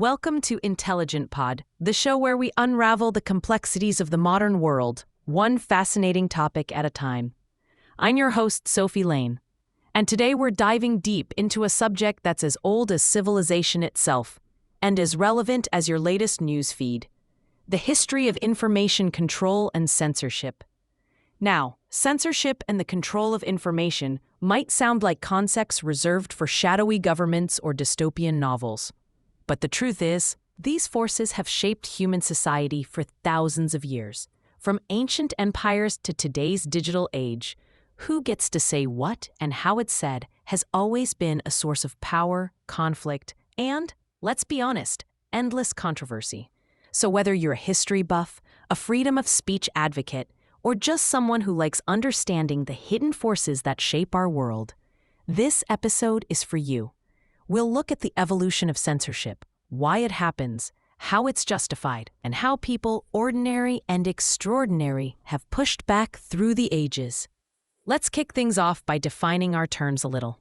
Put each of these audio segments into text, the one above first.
Welcome to Intelligent Pod, the show where we unravel the complexities of the modern world, one fascinating topic at a time. I'm your host, Sophie Lane, and today we're diving deep into a subject that's as old as civilization itself and as relevant as your latest news feed: the history of information control and censorship. Now, censorship and the control of information might sound like concepts reserved for shadowy governments or dystopian novels. But the truth is, these forces have shaped human society for thousands of years. From ancient empires to today's digital age, who gets to say what and how it's said has always been a source of power, conflict, and, let's be honest, endless controversy. So whether you're a history buff, a freedom of speech advocate, or just someone who likes understanding the hidden forces that shape our world, this episode is for you. We'll look at the evolution of censorship, why it happens, how it's justified, and how people, ordinary and extraordinary, have pushed back through the ages. Let's kick things off by defining our terms a little.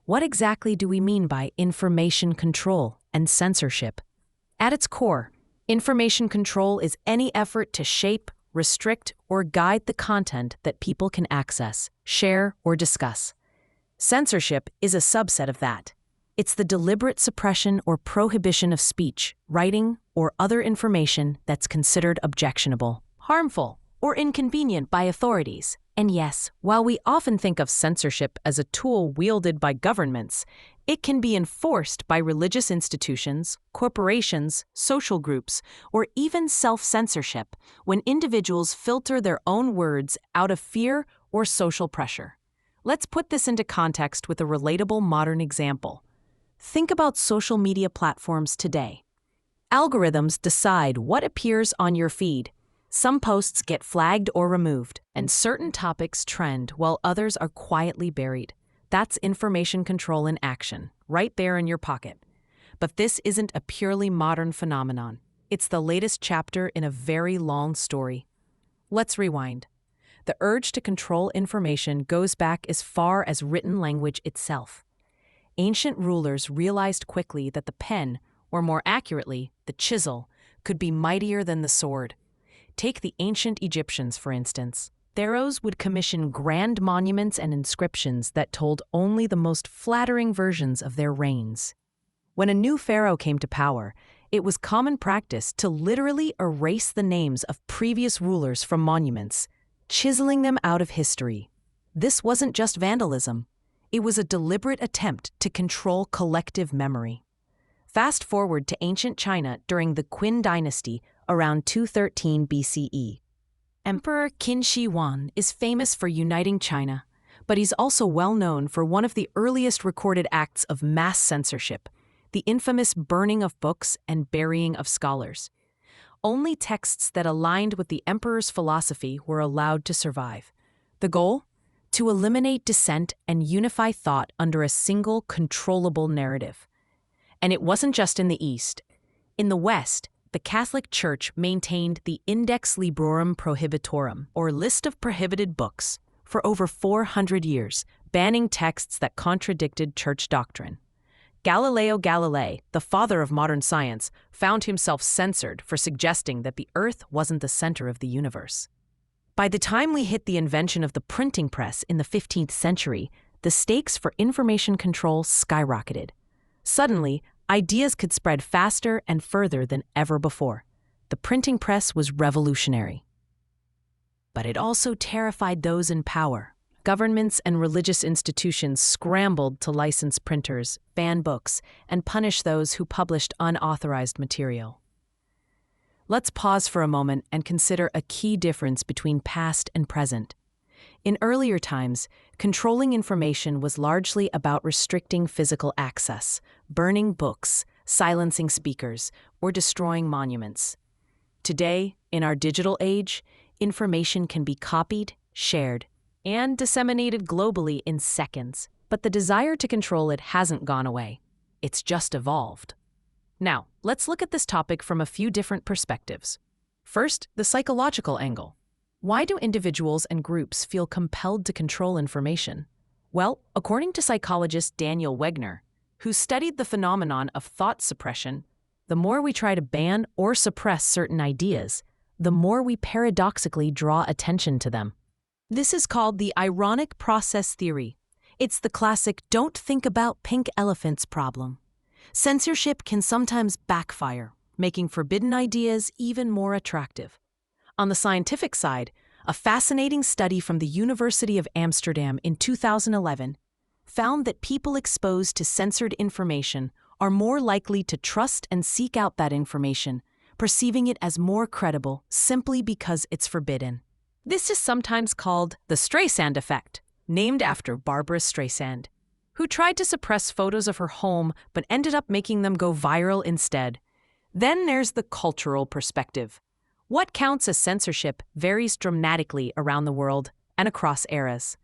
What exactly do we mean by information control and censorship? At its core, information control is any effort to shape, restrict, or guide the content that people can access, share, or discuss. Censorship is a subset of that. It's the deliberate suppression or prohibition of speech, writing, or other information that's considered objectionable, harmful, or inconvenient by authorities. And yes, while we often think of censorship as a tool wielded by governments, it can be enforced by religious institutions, corporations, social groups, or even self-censorship when individuals filter their own words out of fear or social pressure. Let's put this into context with a relatable modern example. Think about social media platforms today. Algorithms decide what appears on your feed. Some posts get flagged or removed, and certain topics trend while others are quietly buried. That's information control in action, right there in your pocket. But this isn't a purely modern phenomenon. It's the latest chapter in a very long story. Let's rewind. The urge to control information goes back as far as written language itself. Ancient rulers realized quickly that the pen, or more accurately, the chisel, could be mightier than the sword. Take the ancient Egyptians, for instance. Pharaohs would commission grand monuments and inscriptions that told only the most flattering versions of their reigns. When a new pharaoh came to power, it was common practice to literally erase the names of previous rulers from monuments, chiseling them out of history. This wasn't just vandalism. It was a deliberate attempt to control collective memory. Fast forward to ancient China during the Qin dynasty around 213 BCE. Emperor Qin Shi Huang is famous for uniting China, but he's also well known for one of the earliest recorded acts of mass censorship, the infamous burning of books and burying of scholars. Only texts that aligned with the emperor's philosophy were allowed to survive. The goal? To eliminate dissent and unify thought under a single controllable narrative. And it wasn't just in the East. In the West, the Catholic Church maintained the Index Librorum Prohibitorum, or list of prohibited books, for over 400 years, banning texts that contradicted church doctrine. Galileo Galilei, the father of modern science, found himself censored for suggesting that the Earth wasn't the center of the universe. By the time we hit the invention of the printing press in the 15th century, the stakes for information control skyrocketed. Suddenly, ideas could spread faster and further than ever before. The printing press was revolutionary. But it also terrified those in power. Governments and religious institutions scrambled to license printers, ban books, and punish those who published unauthorized material. Let's pause for a moment and consider a key difference between past and present. In earlier times, controlling information was largely about restricting physical access, burning books, silencing speakers, or destroying monuments. Today, in our digital age, information can be copied, shared, and disseminated globally in seconds. But the desire to control it hasn't gone away. It's just evolved. Now, let's look at this topic from a few different perspectives. First, the psychological angle. Why do individuals and groups feel compelled to control information? Well, according to psychologist Daniel Wegner, who studied the phenomenon of thought suppression, The more we try to ban or suppress certain ideas, the more we paradoxically draw attention to them. This is called the ironic process theory. It's the classic "don't think about pink elephants" problem. Censorship can sometimes backfire, making forbidden ideas even more attractive. On the scientific side, a fascinating study from the University of Amsterdam in 2011 found that people exposed to censored information are more likely to trust and seek out that information, perceiving it as more credible simply because it's forbidden. This is sometimes called the Streisand effect, named after Barbara Streisand, who tried to suppress photos of her home but ended up making them go viral instead. Then there's the cultural perspective. What counts as censorship varies dramatically around the world and across eras.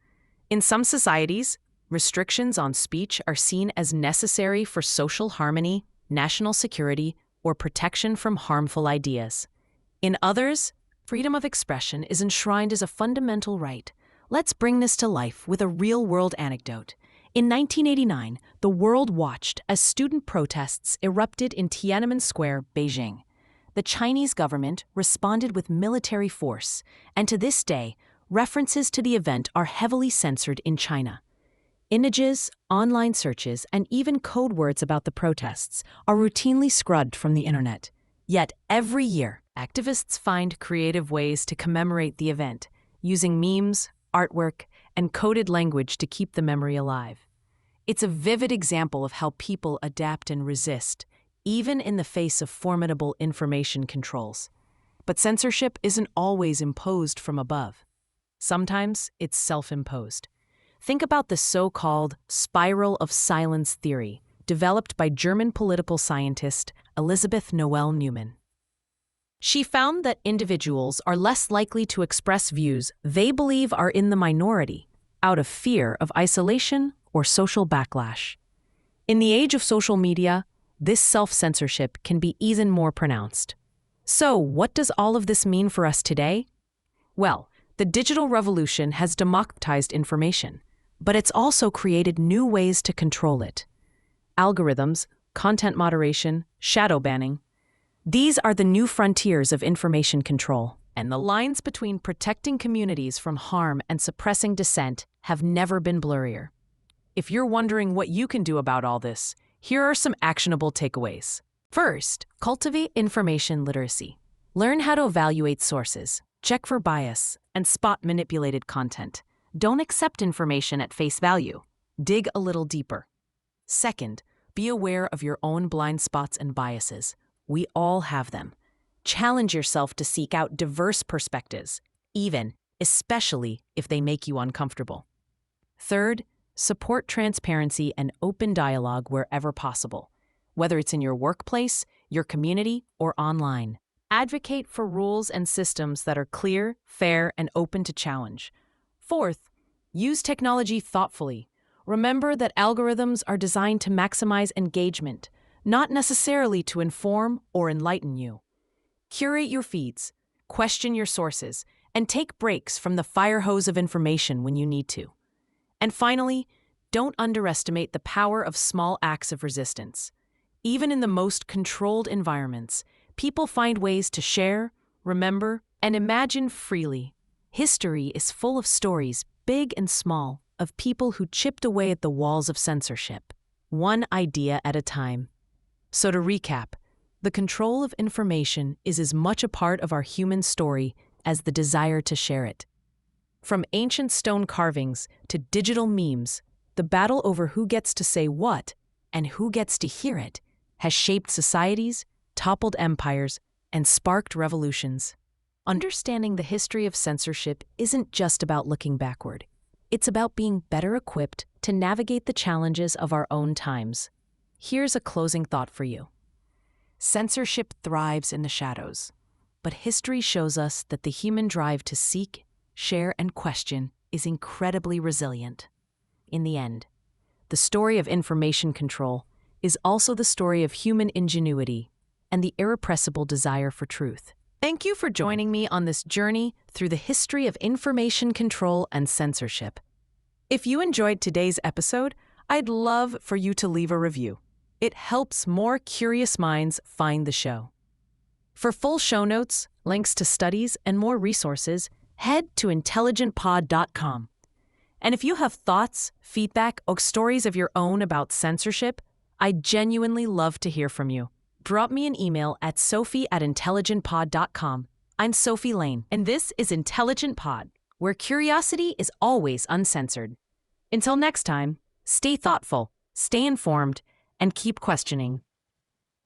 In some societies, restrictions on speech are seen as necessary for social harmony, national security, or protection from harmful ideas. In others, freedom of expression is enshrined as a fundamental right. Let's bring this to life with a real-world anecdote. In 1989, the world watched as student protests erupted in Tiananmen Square, Beijing. The Chinese government responded with military force, and to this day, references to the event are heavily censored in China. Images, online searches, and even code words about the protests are routinely scrubbed from the internet. Yet every year, activists find creative ways to commemorate the event, using memes, artwork, and coded language to keep the memory alive. It's a vivid example of how people adapt and resist, even in the face of formidable information controls. But censorship isn't always imposed from above. Sometimes it's self-imposed. Think about the so-called spiral of silence theory, developed by German political scientist Elisabeth Noelle Neumann. She found that individuals are less likely to express views they believe are in the minority, out of fear of isolation or social backlash. In the age of social media, this self-censorship can be even more pronounced. So, what does all of this mean for us today? Well, the digital revolution has democratized information, but it's also created new ways to control it. Algorithms, content moderation, shadow banning. These are the new frontiers of information control, and the lines between protecting communities from harm and suppressing dissent have never been blurrier. If you're wondering what you can do about all this, here are some actionable takeaways. First, cultivate information literacy. Learn how to evaluate sources, check for bias, and spot manipulated content. Don't accept information at face value. Dig a little deeper. Second, be aware of your own blind spots and biases. We all have them. Challenge yourself to seek out diverse perspectives, especially if they make you uncomfortable. Third, support transparency and open dialogue wherever possible, whether it's in your workplace, your community, or online. Advocate for rules and systems that are clear, fair, and open to challenge. Fourth, use technology thoughtfully. Remember that algorithms are designed to maximize engagement, not necessarily to inform or enlighten you. Curate your feeds, question your sources, and take breaks from the fire hose of information when you need to. And finally, don't underestimate the power of small acts of resistance. Even in the most controlled environments, people find ways to share, remember, and imagine freely. History is full of stories, big and small, of people who chipped away at the walls of censorship, one idea at a time. So to recap, the control of information is as much a part of our human story as the desire to share it. From ancient stone carvings to digital memes, the battle over who gets to say what and who gets to hear it has shaped societies, toppled empires, and sparked revolutions. Understanding the history of censorship isn't just about looking backward. It's about being better equipped to navigate the challenges of our own times. Here's a closing thought for you. Censorship thrives in the shadows, but history shows us that the human drive to seek, share, and question is incredibly resilient. In the end, the story of information control is also the story of human ingenuity and the irrepressible desire for truth. Thank you for joining me on this journey through the history of information control and censorship. If you enjoyed today's episode, I'd love for you to leave a review. It helps more curious minds find the show. For full show notes, links to studies, and more resources, head to intelligentpod.com. And if you have thoughts, feedback, or stories of your own about censorship, I'd genuinely love to hear from you. Drop me an email at sophie@intelligentpod.com. I'm Sophie Lane, and this is Intelligent Pod, where curiosity is always uncensored. Until next time, stay thoughtful, stay informed, and keep questioning.